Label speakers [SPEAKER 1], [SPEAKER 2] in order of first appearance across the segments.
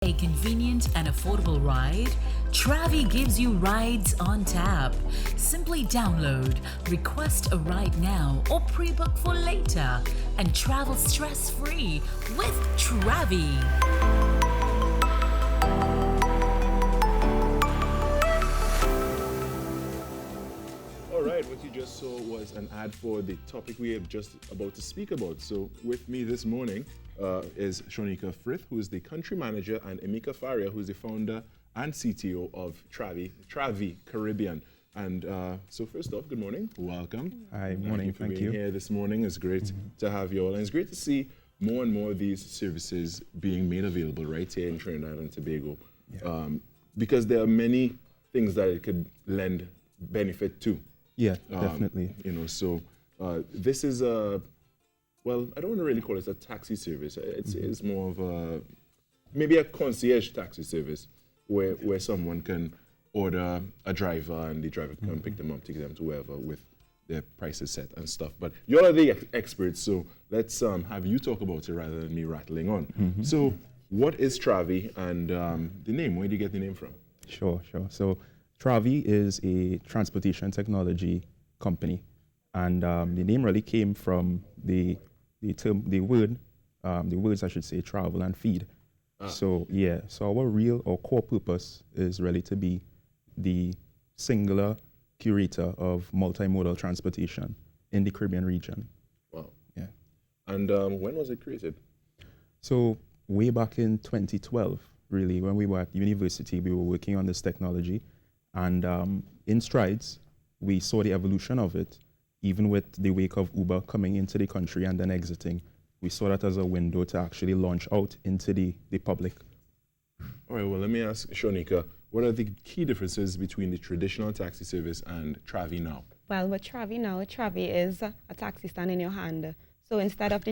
[SPEAKER 1] A convenient and affordable ride? Travee gives you rides on tap. Simply download, request a ride now, or pre-book for later, and travel stress-free with Travee.
[SPEAKER 2] All right, what you just saw was an ad for the topic we are just about to speak about. So with me this morning is Shonika Frith, who is the country manager, and Emeka Faria, who is the founder and CTO of Travee Caribbean. And so first off, good morning. Welcome.
[SPEAKER 3] Hi, morning.
[SPEAKER 2] Thank you for being here this morning. It's great to have you all. And it's great to see more and more of these services being made available right here in Trinidad and Tobago. Yeah. Because there are many things that it could lend benefit to.
[SPEAKER 3] Yeah, definitely.
[SPEAKER 2] So this is a, well, I don't want to really call it a taxi service. It's more of maybe a concierge taxi service where someone can order a driver and the driver can pick them up, take them to wherever with their prices set and stuff. But you're the experts, so let's have you talk about it rather than me rattling on. So what is Travee and the name? Where do you get the name from?
[SPEAKER 3] Sure. So Travee is a transportation technology company, and the name really came from the words I should say, travel and feed. So our core purpose is really to be the singular curator of multimodal transportation in the Caribbean region.
[SPEAKER 2] Wow.
[SPEAKER 3] Yeah.
[SPEAKER 2] And when was it created?
[SPEAKER 3] So way back in 2012, really, when we were at university, we were working on this technology. And in strides, we saw the evolution of it, even with the wake of Uber coming into the country and then exiting. We saw that as a window to actually launch out into the public.
[SPEAKER 2] All right, well, let me ask Shonika, what are the key differences between the traditional taxi service and Travee Now?
[SPEAKER 4] Well, with Travee Now, Travee is a taxi stand in your hand. So instead of the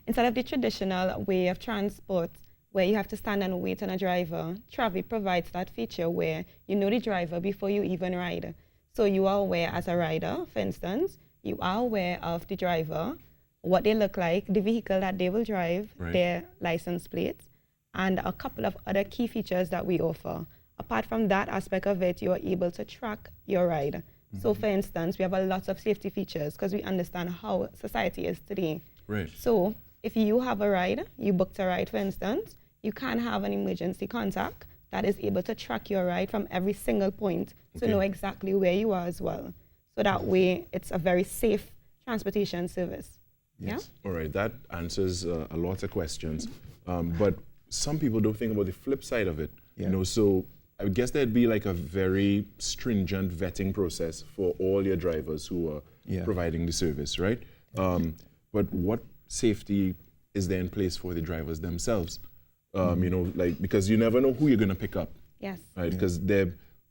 [SPEAKER 4] instead of the traditional way of transport, where you have to stand and wait on a driver, Travee provides that feature where you know the driver before you even ride. So you are aware as a rider, for instance, you are aware of the driver, what they look like, the vehicle that they will drive, their license plates, and a couple of other key features that we offer. Apart from that aspect of it, you are able to track your ride. So for instance, we have a lot of safety features because we understand how society is today.
[SPEAKER 2] Right.
[SPEAKER 4] So if you have a ride, you booked a ride, for instance, you can have an emergency contact that is able to track your ride from every single point to know exactly where you are as well. So that way, it's a very safe transportation service.
[SPEAKER 2] Yes. Yeah? All right, that answers a lot of questions. But some people don't think about the flip side of it.
[SPEAKER 3] Yeah.
[SPEAKER 2] So I guess there'd be like a very stringent vetting process for all your drivers who are providing the service, right? But what safety is there in place for the drivers themselves? Because you never know who you're going to pick up.
[SPEAKER 4] Yes.
[SPEAKER 2] Right? Because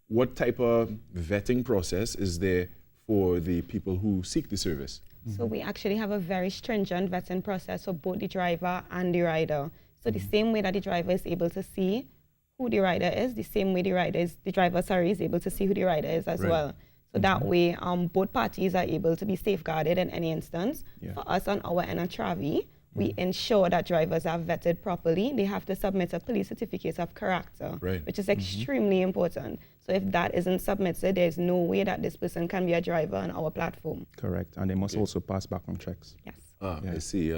[SPEAKER 2] what type of vetting process is there for the people who seek the service?
[SPEAKER 4] So we actually have a very stringent vetting process for both the driver and the rider. So the same way that the driver is able to see who the rider is, the same way the driver is able to see who the rider is as well. So that way, both parties are able to be safeguarded in any instance. For us on our end at Travee, we ensure that drivers are vetted properly. They have to submit a police certificate of character, which is extremely important. So if that isn't submitted, there's no way that this person can be a driver on our platform.
[SPEAKER 3] Correct. And they must also pass background checks.
[SPEAKER 4] Yes.
[SPEAKER 2] I see.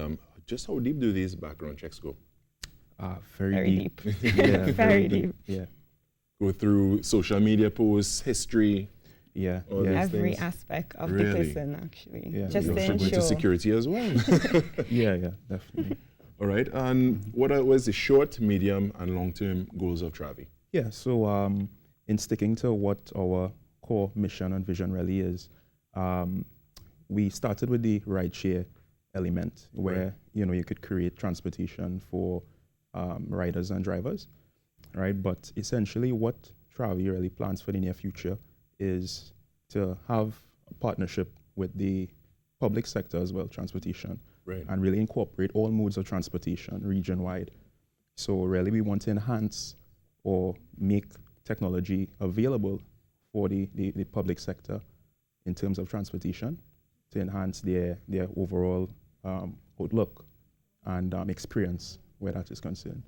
[SPEAKER 2] Just how deep do these background checks go?
[SPEAKER 3] Very deep.
[SPEAKER 4] Yeah, very deep.
[SPEAKER 3] Yeah.
[SPEAKER 2] Go through social media posts, history.
[SPEAKER 3] Yeah.
[SPEAKER 4] Every aspect of the person, actually.
[SPEAKER 3] Yeah.
[SPEAKER 4] Just to ensure.
[SPEAKER 2] To security as well.
[SPEAKER 3] yeah, definitely.
[SPEAKER 2] All right. And what was the short, medium, and long-term goals of Travee?
[SPEAKER 3] Yeah. So in sticking to what our core mission and vision really is, we started with the rideshare element where you could create transportation for riders and drivers, right? But essentially what Travee really plans for the near future is to have a partnership with the public sector as well, transportation, and really incorporate all modes of transportation region-wide. So really we want to enhance or make technology available for the public sector in terms of transportation to enhance their overall outlook and experience where that is concerned.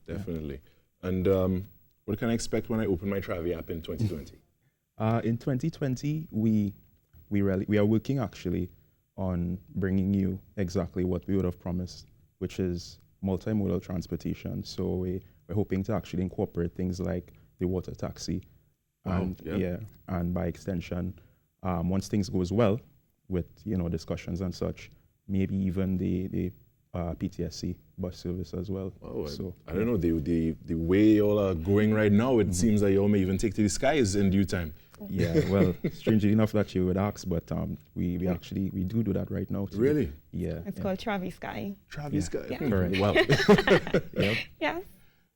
[SPEAKER 2] Definitely. And what can I expect when I open my Travee app in 2020?
[SPEAKER 3] In 2020, we are working actually on bringing you exactly what we would have promised, which is multimodal transportation. So we're hoping to actually incorporate things like the water taxi, and and by extension, once things goes well with discussions and such, maybe even the PTSC bus service as well.
[SPEAKER 2] Oh,
[SPEAKER 3] so
[SPEAKER 2] I don't know, the way y'all are going right now, it seems like y'all may even take to the skies in due time.
[SPEAKER 3] Yeah, well, strangely enough that you would ask, but we do that right now too.
[SPEAKER 2] Really?
[SPEAKER 3] Yeah.
[SPEAKER 4] It's called Travee Sky.
[SPEAKER 2] Travee Sky.
[SPEAKER 4] Yeah.
[SPEAKER 3] Correct.
[SPEAKER 2] Wow.
[SPEAKER 3] Yep.
[SPEAKER 4] Yes.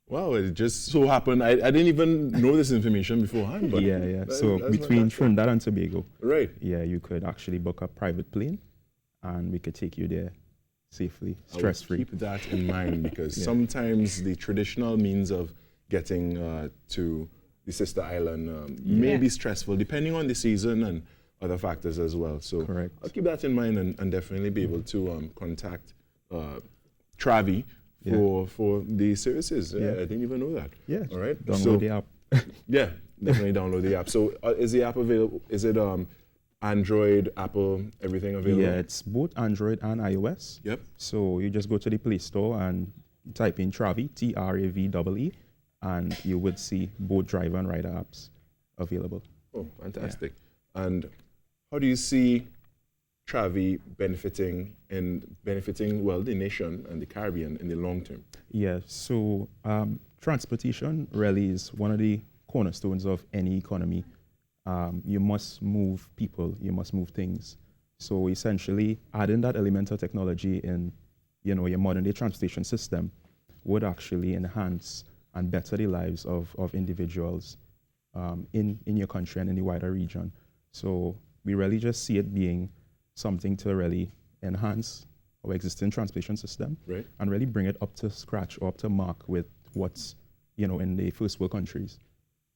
[SPEAKER 2] Wow, it just so happened. I didn't even know this information beforehand. But
[SPEAKER 3] Yeah. So between Trinidad and Tobago,
[SPEAKER 2] right.
[SPEAKER 3] yeah, you could actually book a private plane, and we could take you there safely,
[SPEAKER 2] I will
[SPEAKER 3] stress-free.
[SPEAKER 2] keep that in mind because sometimes the traditional means of getting to the sister island may be stressful, depending on the season and other factors as well. So
[SPEAKER 3] Correct.
[SPEAKER 2] I'll keep that in mind and definitely be able to contact Travee for the services. I didn't even know that.
[SPEAKER 3] Yeah.
[SPEAKER 2] All right.
[SPEAKER 3] Download the app.
[SPEAKER 2] Yeah, definitely download the app. So is the app available? Is it Android, Apple, everything available?
[SPEAKER 3] Yeah, it's both Android and iOS.
[SPEAKER 2] Yep.
[SPEAKER 3] So you just go to the Play Store and type in Travee, Travee, and you would see both driver and rider apps available.
[SPEAKER 2] Oh, fantastic. And how do you see Travee benefiting, well, the nation and the Caribbean in the long term?
[SPEAKER 3] Yeah, so transportation really is one of the cornerstones of any economy. You must move people, you must move things. So essentially, adding that element of technology in, your modern day transportation system would actually enhance and better the lives of individuals in your country and in the wider region. So we really just see it being something to really enhance our existing transportation system and really bring it up to scratch or up to mark with what's, in the first world countries.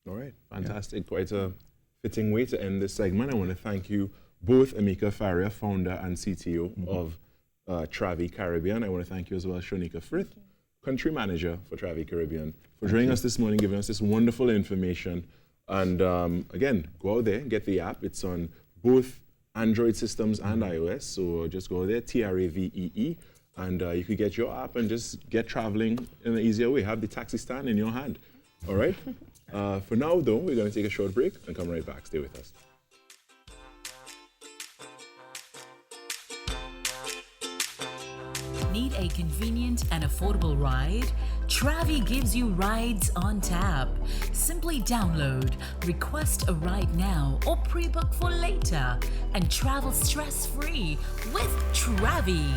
[SPEAKER 2] All right, fantastic. Quite a fitting way to end this segment. I want to thank you both, Emeka Faria, founder and CTO of Travee Caribbean. I want to thank you as well, Shonika Frith, country manager for Travee Caribbean, for joining us this morning, giving us this wonderful information. And again, go out there, get the app. It's on both Android systems and iOS. So just go there, Travee, and you could get your app and just get traveling in an easier way. Have the taxi stand in your hand. All right? For now, though, we're going to take a short break and come right back. Stay with us.
[SPEAKER 1] Need a convenient and affordable ride? Travee gives you rides on tap. Simply download, request a ride now, or pre-book for later, and travel stress-free with Travee.